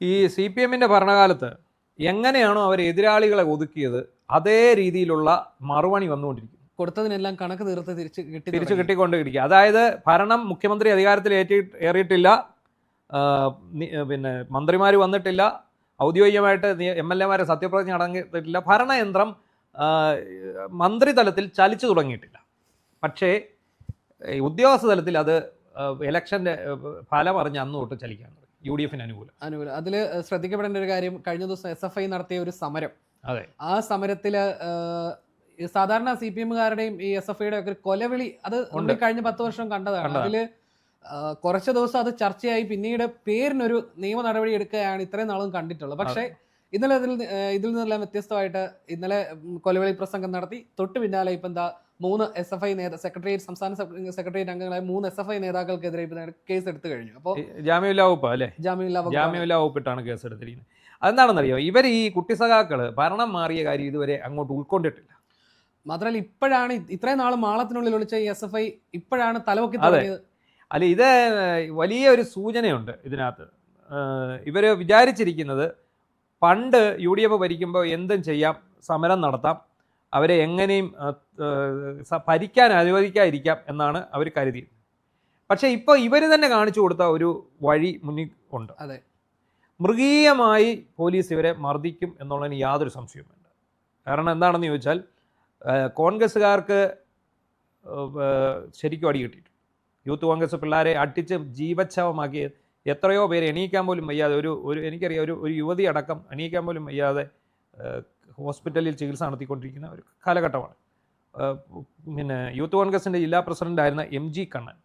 ഈ C P എമ്മിൻ്റെ ഭരണകാലത്ത് എങ്ങനെയാണോ അവർ എതിരാളികളെ ഒതുക്കിയത് അതേ രീതിയിലുള്ള മറുപണി വന്നുകൊണ്ടിരിക്കും. കൊടുത്തതിനെല്ലാം കണക്ക് തീർത്ത് തിരിച്ചു കിട്ടിക്കൊണ്ടിരിക്കുക. അതായത് ഭരണം മുഖ്യമന്ത്രി അധികാരത്തിൽ ഏറിയിട്ടില്ല, പിന്നെ മന്ത്രിമാർ വന്നിട്ടില്ല, ഔദ്യോഗികമായിട്ട് MLA-മാരെ സത്യപ്രതിജ്ഞ നടന്നിട്ടില്ല, ഭരണയന്ത്രം മന്ത്രിതലത്തിൽ ചലിച്ചു തുടങ്ങിയിട്ടില്ല. പക്ഷേ ഉദ്യോഗസ്ഥ തലത്തിൽ അത് ഇലക്ഷൻ്റെ ഫലം അറിഞ്ഞ് അന്ന് തൊട്ട് ചലിക്കാൻ തുടങ്ങി. UDF-ന് അനുകൂലം. അതിൽ ശ്രദ്ധിക്കപ്പെടേണ്ട ഒരു കാര്യം, കഴിഞ്ഞ ദിവസം SFI നടത്തിയ ഒരു സമരം. അതെ, ആ സമരത്തിൽ സാധാരണ CPM-കാരുടെയും ഈ SFIയുടെ ഒക്കെ ഒരു കൊലവിളി അത് കഴിഞ്ഞ 10 വർഷം കണ്ടതാണ്. അതിൽ കുറച്ച് ദിവസം അത് ചർച്ചയായി, പിന്നീട് പേരിനൊരു നിയമ നടപടി എടുക്കുകയാണ് ഇത്രയും നാളും കണ്ടിട്ടുള്ളത്. പക്ഷേ ഇന്നലെ ഇതിൽ നിന്നെല്ലാം വ്യത്യസ്തമായിട്ട് ഇന്നലെ കൊലവിളി പ്രസംഗം നടത്തി. തൊട്ട് പിന്നാലെ ഇപ്പം എന്താ 3 SFI സെക്രട്ടേറിയറ്റ്, സംസ്ഥാന സെക്രട്ടേറിയറ്റ് അംഗങ്ങളായ 3 SFI നേതാക്കൾക്കെതിരെ കേസ് എടുത്തു കഴിഞ്ഞു. അപ്പോൾ ജാമ്യമില്ലാ വകുപ്പ് അല്ലേ, ജാമ്യമില്ലാ വകുപ്പിട്ടാണ് കേസ് എടുത്തിരിക്കുന്നത്. അതെന്താണെന്നറിയോ, ഇവർ ഈ കുട്ടിസഖാക്കള് ഭരണം മാറിയ കാര്യം ഇതുവരെ അങ്ങോട്ട് ഉൾക്കൊണ്ടിട്ടില്ല. മാത്രമല്ല ഇപ്പോഴാണ് ഇത്രയും നാൾ മാളത്തിനുള്ളിൽ ഒളിച്ച ഈ SFI ഇപ്പോഴാണ് തലവൊക്കി തുടങ്ങിയത്. അല്ല, ഇത് വലിയൊരു സൂചനയുണ്ട് ഇതിനകത്ത്. ഇവർ വിചാരിച്ചിരിക്കുന്നത് പണ്ട് UDF ഭരിക്കുമ്പോൾ എന്തും ചെയ്യാം, സമരം നടത്താം, അവരെ എങ്ങനെയും ഭരിക്കാൻ അനുവദിക്കാതിരിക്കാം എന്നാണ് അവർ കരുതിയത്. പക്ഷേ ഇപ്പോൾ ഇവർ തന്നെ കാണിച്ചു കൊടുത്ത ഒരു വഴി മുന്നിൽ ഉണ്ട്. അതെ, മൃഗീയമായി പോലീസ് ഇവരെ മർദ്ദിക്കും എന്നുള്ളതിന് യാതൊരു സംശയവും വേണ്ട. കാരണം എന്താണെന്ന് ചോദിച്ചാൽ, കോൺഗ്രസ്സുകാർക്ക് ശരിക്കും അടി കിട്ടിയിട്ടുണ്ട്. യൂത്ത് കോൺഗ്രസ് പിള്ളേരെ അടിച്ച് ജീവച്ഛവമാക്കി എത്രയോ പേര് എണീക്കാൻ പോലും വയ്യാതെ, എനിക്കറിയാം ഒരു യുവതി അടക്കം എണീക്കാൻ പോലും വയ്യാതെ ഹോസ്പിറ്റലിൽ ചികിത്സ നടത്തിക്കൊണ്ടിരിക്കുന്ന ഒരു കാലഘട്ടമാണ്. പിന്നെ യൂത്ത് കോൺഗ്രസിൻ്റെ ജില്ലാ പ്രസിഡൻ്റായിരുന്ന MG കണ്ണൻ,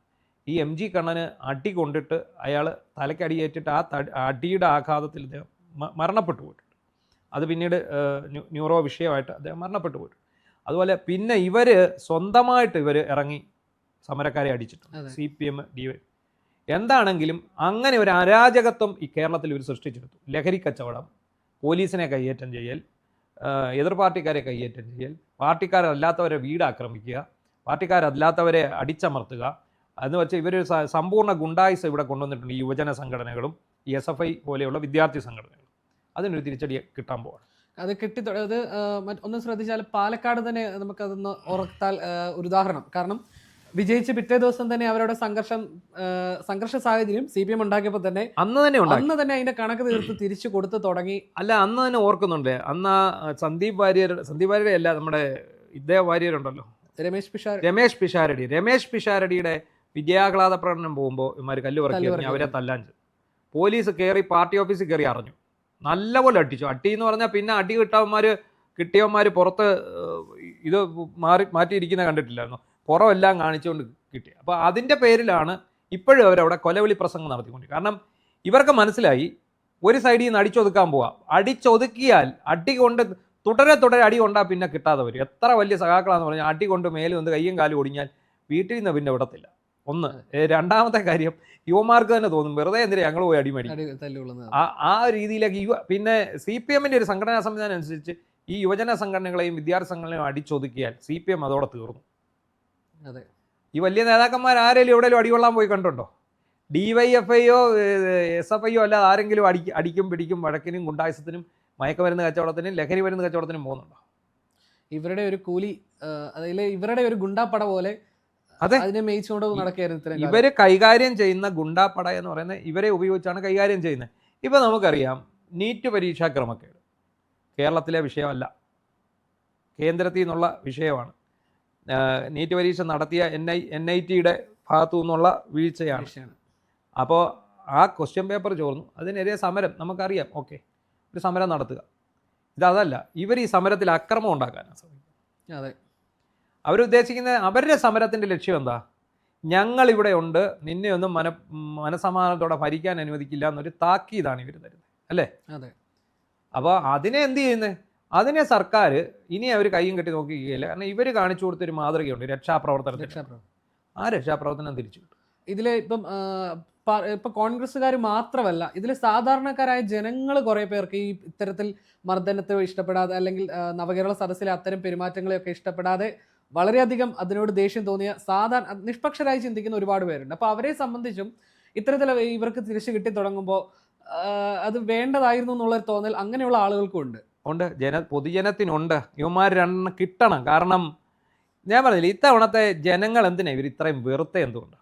ഈ MG കണ്ണന് അടി കൊണ്ടിട്ട് അയാൾ തലയ്ക്ക് അടിയേറ്റിട്ട് ആ അടിയുടെ ആഘാതത്തിൽ അദ്ദേഹം മരണപ്പെട്ടു പോയിട്ടുണ്ട്. അത് പിന്നീട് ന്യൂറോ വിഷയമായിട്ട് അദ്ദേഹം മരണപ്പെട്ടു പോയിട്ടുണ്ട്. അതുപോലെ പിന്നെ സ്വന്തമായിട്ട് ഇറങ്ങി സമരക്കാരെ അടിച്ചിട്ടുണ്ട്. CPM DY എന്താണെങ്കിലും അങ്ങനെ ഒരു അരാജകത്വം ഈ കേരളത്തിൽ ഇവർ സൃഷ്ടിച്ചെടുത്തു. ലഹരി കച്ചവടം, പോലീസിനെ കയ്യേറ്റം ചെയ്യൽ, എതിർ പാർട്ടിക്കാരെ കയ്യേറ്റം ചെയ്യൽ, പാർട്ടിക്കാരല്ലാത്തവരെ വീട് ആക്രമിക്കുക, പാർട്ടിക്കാരല്ലാത്തവരെ അടിച്ചമർത്തുക എന്ന് വെച്ചാൽ ഇവർ സമ്പൂർണ്ണ ഗുണ്ടായിസം ഇവിടെ കൊണ്ടുവന്നിട്ടുണ്ട്. ഈ യുവജന സംഘടനകളും ഈ SFI പോലെയുള്ള വിദ്യാർത്ഥി സംഘടനകളും അതിനൊരു തിരിച്ചടി കിട്ടാൻ പോവാണ്. അത് അത് ഒന്ന് ശ്രദ്ധിച്ചാൽ പാലക്കാട് തന്നെ നമുക്കതൊന്ന് ഓർത്താൽ ഒരു ഉദാഹരണം. കാരണം വിജയിച്ച് പിറ്റേ ദിവസം തന്നെ അവരുടെ സംഘർഷ സാഹചര്യം CPM ഉണ്ടാക്കിയപ്പോൾ തന്നെ അന്ന് തന്നെ അതിന്റെ കണക്ക് തീർത്ത് തിരിച്ചു കൊടുത്ത് തുടങ്ങി. അല്ല, അന്ന് തന്നെ ഓർക്കുന്നുണ്ട്, അന്ന് സന്ദീപ് വാര്യരുടെ അല്ല, നമ്മുടെ വാര്യരുണ്ടല്ലോ, രമേശ് പിഷാരടിയുടെ വിജയാഹ്ലാദ പ്രകടനം പോകുമ്പോൾ ഇവന്മാർ കല്ല് പറക്കി അവരെ തല്ലാൻ പോലീസ് കയറി പാർട്ടി ഓഫീസിൽ കയറി അറിഞ്ഞു, നല്ലപോലെ അടിച്ചു. അടി എന്ന് പറഞ്ഞാൽ പിന്നെ അടി കിട്ടിയവന്മാർ പുറത്ത് ഇത് മാറ്റിയിരിക്കുന്ന കണ്ടിട്ടില്ലായിരുന്നു, പുറമെല്ലാം കാണിച്ചുകൊണ്ട് കിട്ടി. അപ്പോൾ അതിൻ്റെ പേരിലാണ് ഇപ്പോഴും അവരവിടെ കൊലവിളി പ്രസംഗം നടത്തിക്കൊണ്ടിരിക്കും. കാരണം ഇവർക്ക് മനസ്സിലായി ഒരു സൈഡിൽ നിന്ന് അടിച്ചൊതുക്കാൻ പോവാം, അടിച്ചൊതുക്കിയാൽ അടി കൊണ്ട് തുടരെ അടി കൊണ്ടാൽ പിന്നെ കിട്ടാതെ വരും. എത്ര വലിയ സഖാക്കളാന്ന് പറഞ്ഞാൽ അടി കൊണ്ട് മേലെ നിന്ന് കയ്യും കാലും ഒടിഞ്ഞാൽ വീട്ടിൽ നിന്ന് പിന്നെ വിടത്തില്ല. ഒന്ന്. രണ്ടാമത്തെ കാര്യം, യുവമാർക്ക് തന്നെ തോന്നും വെറുതെ എന്തിനാ ഞങ്ങൾ പോയി അടിമേടിക്കും. ആ രീതിയിലേക്ക് പിന്നെ CPM-ൻ്റെ ഒരു സംഘടനാ സംവിധാനം അനുസരിച്ച് ഈ യുവജന സംഘടനകളെയും വിദ്യാർത്ഥി സംഘടനകളെയും അടിച്ചൊതുക്കിയാൽ CPM അതോടെ തീർന്നു. അതെ, ഈ വലിയ നേതാക്കന്മാർ ആരെങ്കിലും എവിടെയെങ്കിലും അടികൊള്ളാൻ പോയി കണ്ടുണ്ടോ? DYFI-യോ SFI-യോ അല്ലാതെ ആരെങ്കിലും അടിക്കും പിടിക്കും വഴക്കിനും ഗുണ്ടായുസത്തിനും മയക്കുമരുന്ന് കച്ചവടത്തിനും ലഹരി മരുന്ന് കച്ചവടത്തിനും പോകുന്നുണ്ടോ? ഇവരുടെ ഒരു കൂലി, അതിൽ ഇവരുടെ ഒരു ഗുണ്ടാപ്പട പോലെ അതിനെ മേയിച്ചുകൊണ്ട് നടക്കുകയായിരുന്നു. ഇവര് കൈകാര്യം ചെയ്യുന്ന ഗുണ്ടാപ്പട എന്ന് പറയുന്നത് ഇവരെ ഉപയോഗിച്ചാണ് കൈകാര്യം ചെയ്യുന്നത്. ഇപ്പം നമുക്കറിയാം, നീറ്റ് പരീക്ഷാ ക്രമക്കേട് കേരളത്തിലെ വിഷയമല്ല, കേന്ദ്രത്തിൽ നിന്നുള്ള വിഷയമാണ്. നീറ്റ് പരീക്ഷ നടത്തിയ NIT-യുടെ ഭാഗത്തു നിന്നുള്ള വീഴ്ചയാണ്. അപ്പോൾ ആ ക്വസ്റ്റ്യൻ പേപ്പർ ചോർന്നു, അതിനെതിരെ സമരം നമുക്കറിയാം. ഓക്കെ, ഒരു സമരം നടത്തുക. ഇതല്ല, ഇവർ ഈ സമരത്തിൽ അക്രമം ഉണ്ടാക്കാനാണ് ശ്രമിക്കുന്നത്. അതെ, അവരുദ്ദേശിക്കുന്ന അവരുടെ സമരത്തിൻ്റെ ലക്ഷ്യം എന്താ? ഞങ്ങളിവിടെ ഉണ്ട്, നിന്നെ ഒന്നും മനസമാധാനത്തോടെ ഭരിക്കാൻ അനുവദിക്കില്ല എന്നൊരു താക്കീതാണ് ഇവർ തരുന്നത്, അല്ലേ? അതെ. അപ്പോൾ അതിനെ എന്ത് ചെയ്യുന്നത്? അതിനെ സർക്കാർ ഇനി അവർ കയ്യും കെട്ടി നോക്കിക്കുകയില്ല. കാരണം ഇവർ കാണിച്ചു കൊടുത്തൊരു മാതൃകയുണ്ട്, രക്ഷാപ്രവർത്തനം. ആ രക്ഷാപ്രവർത്തനം തിരിച്ചു കിട്ടും. ഇതിൽ ഇപ്പം കോൺഗ്രസ്സുകാർ മാത്രമല്ല, ഇതിൽ സാധാരണക്കാരായ ജനങ്ങൾ കുറേ പേർക്ക് ഈ ഇത്തരത്തിൽ മർദ്ദനത്തെ ഇഷ്ടപ്പെടാതെ, അല്ലെങ്കിൽ നവകേരള സദസ്സിലെ അത്തരം പെരുമാറ്റങ്ങളെയൊക്കെ ഇഷ്ടപ്പെടാതെ വളരെയധികം അതിനോട് ദേഷ്യം തോന്നിയ സാധാരണ നിഷ്പക്ഷരായി ചിന്തിക്കുന്ന ഒരുപാട് പേരുണ്ട്. അപ്പോൾ അവരെ സംബന്ധിച്ചും ഇത്തരത്തിൽ ഇവർക്ക് തിരിച്ചു കിട്ടി തുടങ്ങുമ്പോൾ അത് വേണ്ടതായിരുന്നു എന്നുള്ളൊരു തോന്നൽ അങ്ങനെയുള്ള ആളുകൾക്കും ഉണ്ട്. പൊതുജനത്തിനുണ്ട്. ഇവന്മാർ രണ്ടെണ്ണം കിട്ടണം. കാരണം ഞാൻ പറഞ്ഞില്ല, ഇത്തവണത്തെ ജനങ്ങൾ എന്തിനാണ് ഇവർ ഇത്രയും വെറുത്ത എന്തുകൊണ്ട്?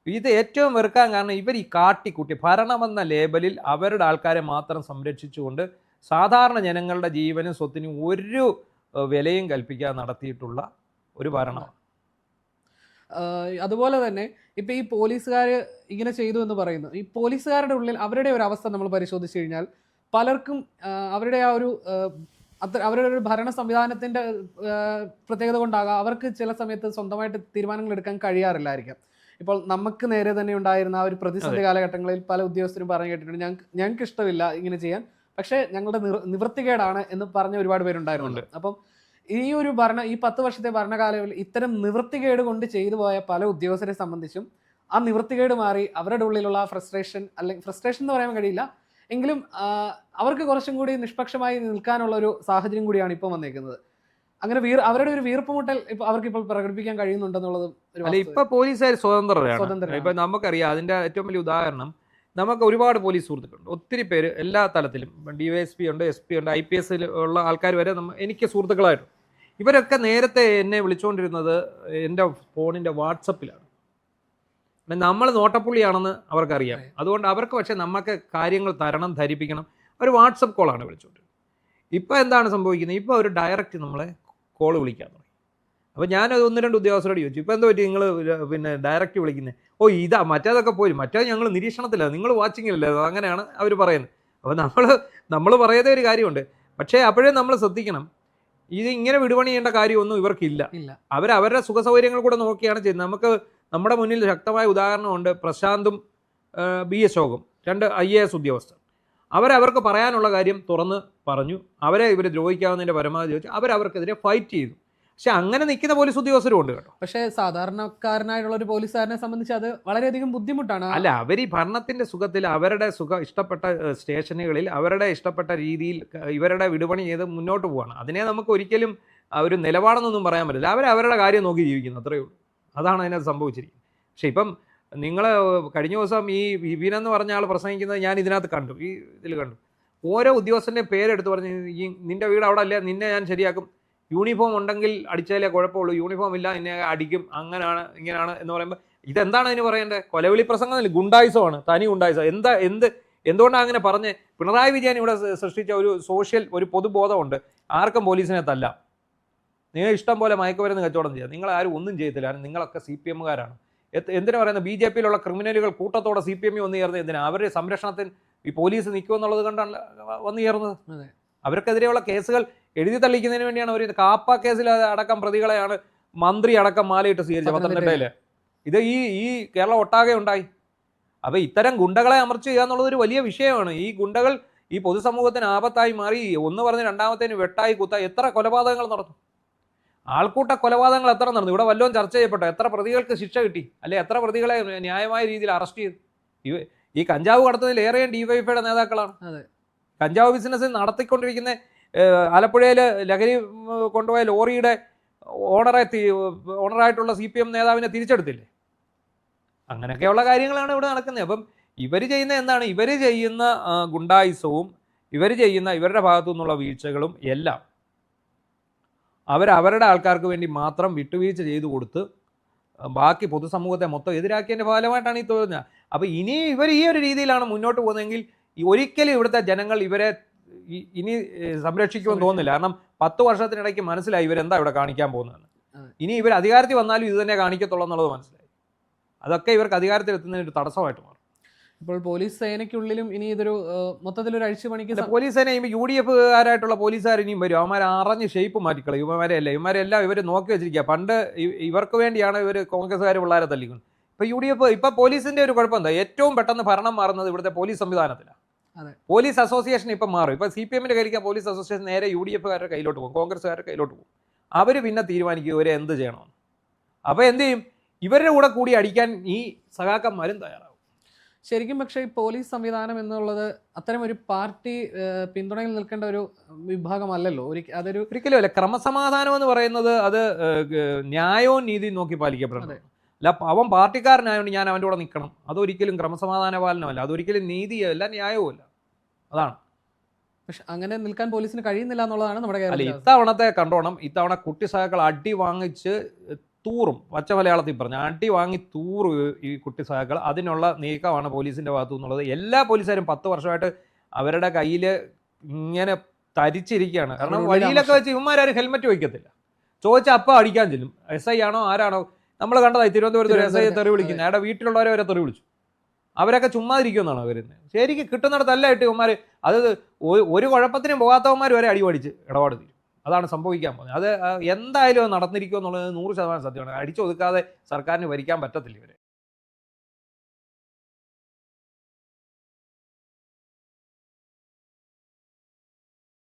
ഇത് ഏറ്റവും വെറുക്കാൻ കാരണം ഇവർ ഈ കാട്ടിക്കൂട്ടി ഭരണമെന്ന ലേബലിൽ അവരുടെ ആൾക്കാരെ മാത്രം സംരക്ഷിച്ചുകൊണ്ട് സാധാരണ ജനങ്ങളുടെ ജീവനും സ്വത്തിനും ഒരു വിലയും കൽപ്പിക്കാതെ നടത്തിയിട്ടുള്ള ഒരു ഭരണമാണ്. അതുപോലെ തന്നെ ഇപ്പം ഈ പോലീസുകാർ ഇങ്ങനെ ചെയ്തു എന്ന് പറയുന്നു. ഈ പോലീസുകാരുടെ ഉള്ളിൽ അവരുടെ ഒരു അവസ്ഥ നമ്മൾ പരിശോധിച്ച് കഴിഞ്ഞാൽ പലർക്കും അവരുടെ ആ ഒരു അവരുടെ ഒരു ഭരണ സംവിധാനത്തിൻ്റെ പ്രത്യേകത കൊണ്ടാകാം അവർക്ക് ചില സമയത്ത് സ്വന്തമായിട്ട് തീരുമാനങ്ങൾ എടുക്കാൻ കഴിയാറില്ലായിരിക്കാം. ഇപ്പോൾ നമുക്ക് നേരെ തന്നെ ഉണ്ടായിരുന്ന ആ ഒരു പ്രതിസന്ധി കാലഘട്ടങ്ങളിൽ പല ഉദ്യോഗസ്ഥരും പറഞ്ഞു കേട്ടിട്ടുണ്ട്, ഞങ്ങൾക്ക് ഇഷ്ടമില്ല ഇങ്ങനെ ചെയ്യാൻ, പക്ഷേ ഞങ്ങളുടെ നിവൃത്തികേടാണ് എന്ന് പറഞ്ഞ ഒരുപാട് പേരുണ്ടായിരുന്നുണ്ട്. അപ്പം ഈ 10 വർഷത്തെ ഭരണകാലങ്ങളിൽ ഇത്തരം നിവൃത്തികേട് കൊണ്ട് ചെയ്തു പോയ പല ഉദ്യോഗസ്ഥരെ സംബന്ധിച്ചും ആ നിവൃത്തികേട് മാറി അവരുടെ ഉള്ളിലുള്ള ഫ്രസ്ട്രേഷൻ, അല്ലെങ്കിൽ ഫ്രസ്ട്രേഷൻ എന്ന് പറയാൻ കഴിയില്ല എങ്കിലും അവർക്ക് കുറച്ചും കൂടി നിഷ്പക്ഷമായി നിൽക്കാനുള്ള ഒരു സാഹചര്യം കൂടിയാണ് ഇപ്പം വന്നേക്കുന്നത്. അങ്ങനെ അവരുടെ ഒരു വീർപ്പുമുട്ടൽ അവർക്ക് ഇപ്പോൾ പ്രകടിപ്പിക്കാൻ കഴിയുന്നുണ്ടെന്നുള്ളത് ഇപ്പൊ പോലീസുകാർ സ്വതന്ത്രരാണ്. ഇപ്പൊ നമുക്കറിയാം, അതിന്റെ ഏറ്റവും വലിയ ഉദാഹരണം, നമുക്ക് ഒരുപാട് പോലീസ് സുഹൃത്തുക്കളുണ്ട്, ഒത്തിരി പേര് എല്ലാ തലത്തിലും, DYSP ഉണ്ട്, SP ഉണ്ട്, IPS ഉള്ള ആൾക്കാർ വരെ എനിക്ക് സുഹൃത്തുക്കളായിട്ടുണ്ട്. ഇവരൊക്കെ നേരത്തെ എന്നെ വിളിച്ചുകൊണ്ടിരുന്നത് എൻ്റെ ഫോണിൻ്റെ വാട്സപ്പിലാണ്. നമ്മൾ നോട്ടപ്പുള്ളിയാണെന്ന് അവർക്കറിയാം. അതുകൊണ്ട് അവർക്ക് പക്ഷേ നമുക്ക് കാര്യങ്ങൾ ധരിപ്പിക്കണം, ഒരു വാട്സപ്പ് കോളാണ് വിളിച്ചുകൊണ്ടിരുന്നത്. ഇപ്പോൾ എന്താണ് സംഭവിക്കുന്നത്? ഇപ്പോൾ അവർ ഡയറക്റ്റ് നമ്മളെ കോൾ വിളിക്കാൻ തുടങ്ങി. അപ്പോൾ ഞാനത് 1-2 ഉദ്യോഗസ്ഥരോട് ചോദിച്ചു, ഇപ്പോൾ എന്താ പറ്റി നിങ്ങൾ പിന്നെ ഡയറക്റ്റ് വിളിക്കുന്നത്? ഇതാ മറ്റേതൊക്കെ പോയി, മറ്റേത് ഞങ്ങൾ നിരീക്ഷണത്തിലാണ്, നിങ്ങൾ വാച്ചിങ്ങിലല്ലേ, അങ്ങനെയാണ് അവർ പറയുന്നത്. അപ്പോൾ നമ്മൾ പറയുന്ന ഒരു കാര്യമുണ്ട്, പക്ഷേ അപ്പോഴേ നമ്മൾ ശ്രദ്ധിക്കണം, ഇത് ഇങ്ങനെ വിടുപണി ചെയ്യേണ്ട കാര്യമൊന്നും ഇവർക്കില്ല. അവരവരുടെ സുഖസൗകര്യങ്ങൾ കൂടെ നോക്കിയാണ് ചെയ്യുന്നത്. നമ്മുടെ മുന്നിൽ ശക്തമായ ഉദാഹരണമുണ്ട്. പ്രശാന്തും B. അശോകും, 2 IAS ഉദ്യോഗസ്ഥർ. അവർക്ക് പറയാനുള്ള കാര്യം തുറന്ന് പറഞ്ഞു. അവരെ ഇവർ ദ്രോഹിക്കാവുന്നതിൻ്റെ പരമാവധി ചോദിച്ചു. അവർക്കെതിരെ ഫൈറ്റ് ചെയ്തു. പക്ഷെ അങ്ങനെ നിൽക്കുന്ന പോലീസ് ഉദ്യോഗസ്ഥരും ഉണ്ട് കേട്ടോ. പക്ഷേ സാധാരണക്കാരനായിട്ടുള്ള ഒരു പോലീസുകാരനെ സംബന്ധിച്ച് അത് വളരെയധികം ബുദ്ധിമുട്ടാണ്. അല്ല, അവർ ഈ ഭരണത്തിൻ്റെ സുഖത്തിൽ അവരുടെ ഇഷ്ടപ്പെട്ട സ്റ്റേഷനുകളിൽ അവരുടെ ഇഷ്ടപ്പെട്ട രീതിയിൽ ഇവരുടെ വിടുപണി ചെയ്ത് മുന്നോട്ട് പോവാണ്. അതിനെ നമുക്ക് ഒരിക്കലും ഒരു നിലപാടെന്നൊന്നും പറയാൻ പറ്റില്ല. അവരുടെ കാര്യം നോക്കി ജീവിക്കുന്നു, അത്രയേ ഉള്ളൂ. അതാണ് അതിനകത്ത് സംഭവിച്ചിരിക്കുന്നത്. പക്ഷെ ഇപ്പം നിങ്ങൾ കഴിഞ്ഞ ദിവസം ഈ വിപിൻ എന്ന് പറഞ്ഞ ആൾ പ്രസംഗിക്കുന്നത് ഞാൻ ഇതിനകത്ത് കണ്ടു, ഇതിൽ കണ്ടു. ഓരോ ഉദ്യോഗസ്ഥൻ്റെയും പേരെടുത്ത് പറഞ്ഞ്, നിൻ്റെ വീട് അവിടെ അല്ലേ, നിന്നെ ഞാൻ ശരിയാക്കും, യൂണിഫോം ഉണ്ടെങ്കിൽ അടിച്ചാലേ കുഴപ്പമുള്ളൂ, യൂണിഫോം ഇല്ല നിന്നെ അടിക്കും, അങ്ങനെയാണ് ഇങ്ങനെയാണ് എന്ന് പറയുമ്പോൾ ഇതെന്താണ് അതിന് പറയേണ്ടത്? കൊലവിളി പ്രസംഗമല്ല, ഗുണ്ടായുസമാണ്, തനി ഗുണ്ടായുസം. എന്തുകൊണ്ടാണ് അങ്ങനെ പറഞ്ഞ്? പിണറായി വിജയൻ ഇവിടെ സൃഷ്ടിച്ച ഒരു പൊതുബോധമുണ്ട്, ആർക്കും പോലീസിനെ തല്ലാം, നിങ്ങൾ ഇഷ്ടം പോലെ മയക്കുമരുന്ന് കച്ചവടം ചെയ്യാം, നിങ്ങൾ ആരും ഒന്നും ചെയ്യത്തില്ല, നിങ്ങളൊക്കെ CPM-കാരാണ്. എന്തിനാ പറയുന്നത്? BJP-യിലുള്ള ക്രിമിനലുകൾ കൂട്ടത്തോടെ CPM വന്നു ചേർന്ന് എന്തിനാ? അവരുടെ സംരക്ഷണത്തിന് ഈ പോലീസ് നിൽക്കുമെന്നുള്ളത് കണ്ടാണ് വന്നു ചേർന്നത്. അവർക്കെതിരെയുള്ള കേസുകൾ എഴുതി തള്ളിക്കുന്നതിന് വേണ്ടിയാണ് അവർ. കാപ്പ കേസിൽ അടക്കം പ്രതികളെയാണ് മന്ത്രി അടക്കം മാലയിട്ട് സ്വീകരിച്ചത് പത്തനംതിട്ടയിൽ. ഇത് ഈ കേരളം ഒട്ടാകെ ഉണ്ടായി. അപ്പോൾ ഇത്തരം ഗുണ്ടകളെ അമർച്ച ചെയ്യുക എന്നുള്ളത് ഒരു വലിയ വിഷയമാണ്. ഈ ഗുണ്ടകൾ ഈ പൊതുസമൂഹത്തിന് ആപത്തായി മാറി. ഒന്ന് പറഞ്ഞ് രണ്ടാമത്തേന് വെട്ടായി കുത്തായി എത്ര കൊലപാതകങ്ങൾ നടന്നു, ആൾക്കൂട്ട കൊലപാതകങ്ങൾ എത്ര നടന്നു. ഇവിടെ വല്ലതും ചർച്ച ചെയ്യപ്പെട്ടോ? എത്ര പ്രതികൾക്ക് ശിക്ഷ കിട്ടി? അല്ലെ എത്ര പ്രതികളെ ന്യായമായ രീതിയിൽ അറസ്റ്റ് ചെയ്തു? ഈ കഞ്ചാവ് കടത്തുന്നതിൽ ഏറെയും DYFIയുടെ നേതാക്കളാണ്. കഞ്ചാവ് ബിസിനസ് നടത്തിക്കൊണ്ടിരിക്കുന്ന ആലപ്പുഴയിൽ ലഹരി കൊണ്ടുപോയ ലോറിയുടെ ഓണറായിട്ടുള്ള CPM നേതാവിനെ തിരിച്ചെടുത്തില്ലേ? അങ്ങനെയൊക്കെയുള്ള കാര്യങ്ങളാണ് ഇവിടെ നടക്കുന്നത്. അപ്പം ഇവർ ചെയ്യുന്ന എന്താണ്? ഇവർ ചെയ്യുന്ന ഗുണ്ടായുസവും ഇവരുടെ ഭാഗത്തു നിന്നുള്ള വീഴ്ചകളും എല്ലാം അവരുടെ ആൾക്കാർക്ക് വേണ്ടി മാത്രം വിട്ടുവീഴ്ച ചെയ്തു കൊടുത്ത് ബാക്കി പൊതുസമൂഹത്തെ മൊത്തം എതിരാക്കിയതിൻ്റെ ഫലമായിട്ടാണ് ഈ തോന്നുന്നത്. അപ്പോൾ ഇനി ഇവർ ഈ ഒരു രീതിയിലാണ് മുന്നോട്ട് പോകുന്നതെങ്കിൽ ഒരിക്കലും ഇവിടുത്തെ ജനങ്ങൾ ഇവരെ ഇനി സംരക്ഷിക്കുമെന്ന് തോന്നുന്നില്ല. കാരണം 10 വർഷത്തിനിടയ്ക്ക് മനസ്സിലായി ഇവരെന്താ ഇവിടെ കാണിക്കാൻ പോകുന്നതെന്ന്. ഇനി ഇവർ അധികാരത്തിൽ വന്നാലും ഇത് തന്നെ കാണിക്കത്തുള്ളൂ എന്നുള്ളത് മനസ്സിലായി. അതൊക്കെ ഇവർക്ക് അധികാരത്തിൽ എത്തുന്നതിന് ഒരു തടസ്സമായിട്ട് മാറും. ഇപ്പോൾ പോലീസ് സേനയ്ക്കുള്ളിലും ഇനി ഇതൊരു മൊത്തത്തിലൊരു അഴിച്ചുപണിക്ക് പോലീസ് സേന UDF-കാരായിട്ടുള്ള പോലീസുകാർ ഇനിയും വരും. അവന്മാർ അറിഞ്ഞ് ഷേപ്പ് മാറ്റിക്കളയും. ഇവന്മാരെല്ലാം ഇവർ നോക്കി വെച്ചിരിക്കുക. പണ്ട് ഇവർക്ക് വേണ്ടിയാണ് ഇവർ കോൺഗ്രസ്സുകാർ പിള്ളേരെ തല്ലിക്കുന്നത്. ഇപ്പോൾ UDF ഇപ്പോൾ പോലീസിൻ്റെ ഒരു കുഴപ്പം എന്താ? ഏറ്റവും പെട്ടെന്ന് ഭരണം മാറുന്നത് ഇവിടുത്തെ പോലീസ് സംവിധാനത്തിലാണ്. പോലീസ് അസോസിയേഷൻ ഇപ്പം മാറും. ഇപ്പോൾ CPM-ന്റെ കയ്യിലേക്ക് പോലീസ് അസോസിയേഷൻ നേരെ UDF-കാരുടെ കയ്യിലോട്ട് പോകും, കോൺഗ്രസ്സുകാരുടെ കയ്യിലോട്ട് പോകും. അവർ പിന്നെ തീരുമാനിക്കും ഇവരെ എന്ത് ചെയ്യണമെന്ന്. അപ്പോൾ എന്ത് ചെയ്യും? ഇവരുടെ കൂടെ കൂടി അടിക്കാൻ ഈ സഖാക്കന്മാരും തയ്യാറാവും ശരിക്കും. പക്ഷേ ഈ പോലീസ് സംവിധാനം എന്നുള്ളത് അത്തരം ഒരു പാർട്ടി പിന്തുണയിൽ നിൽക്കേണ്ട ഒരു വിഭാഗമല്ലല്ലോ. ഒരിക്കലും അല്ല. ക്രമസമാധാനം എന്ന് പറയുന്നത് അത് ന്യായവും നീതിയും നോക്കി പാലിക്കപ്പെടുന്നത്. അല്ല അവൻ പാർട്ടിക്കാരനായതുകൊണ്ട് ഞാൻ അവൻ്റെ കൂടെ നിൽക്കണം, അതൊരിക്കലും ക്രമസമാധാന പാലനമല്ല, അതൊരിക്കലും നീതിയല്ല, ന്യായവുമല്ല. അതാണ്. പക്ഷെ അങ്ങനെ നിൽക്കാൻ പോലീസിന് കഴിയുന്നില്ല എന്നുള്ളതാണ് നമ്മുടെ അല്ല, കേരളത്തിൽ. ഇത്തവണത്തെ കണ്ടോണം, ഇത്തവണ കുട്ടി സഹാക്കൾ അടി വാങ്ങിച്ച് തൂറും, പച്ച മലയാളത്തിൽ പറഞ്ഞ അടി വാങ്ങി തൂറും ഈ കുട്ടി സഹാക്കൾ. അതിനുള്ള നീക്കമാണ് പോലീസിൻ്റെ ഭാഗത്തു നിന്നുള്ളത്. എല്ലാ പോലീസുകാരും 10 വർഷമായിട്ട് അവരുടെ കയ്യിൽ ഇങ്ങനെ തരിച്ചിരിക്കുകയാണ്. കാരണം വഴിയിലൊക്കെ വെച്ച് ഇവന്മാരും ഹെൽമെറ്റ് വയ്ക്കത്തില്ല, ചോദിച്ചാൽ അപ്പം അടിക്കാൻ ചെല്ലും. SI ആണോ ആരാണോ, നമ്മൾ കണ്ടതായി തിരുവനന്തപുരത്ത് ഒരു SI തെറി വിളിക്കുന്നത്, അയാളുടെ വീട്ടിലുള്ളവരെ വരെ തെറി വിളിച്ചു. അവരൊക്കെ ചുമ്മാതിരിക്കുമെന്നാണ് വരുന്നത്. ശരിക്കും കിട്ടുന്നിടത്തല്ല ഇട്ട് ഇവന്മാർ, അത് ഒരു കുഴപ്പത്തിനും പോകാത്തവന്മാർ വരെ അടി പഠിച്ച് ഇടപാട് തീരും. അതാണ് സംഭവിക്കാൻ പോകുന്നത്. അത് എന്തായാലും അത് നടന്നിരിക്കുമെന്നുള്ളത് 100% സത്യമാണ്. അടിച്ചൊതുക്കാതെ സർക്കാരിന് ഭരിക്കാൻ പറ്റത്തില്ല ഇവരെ.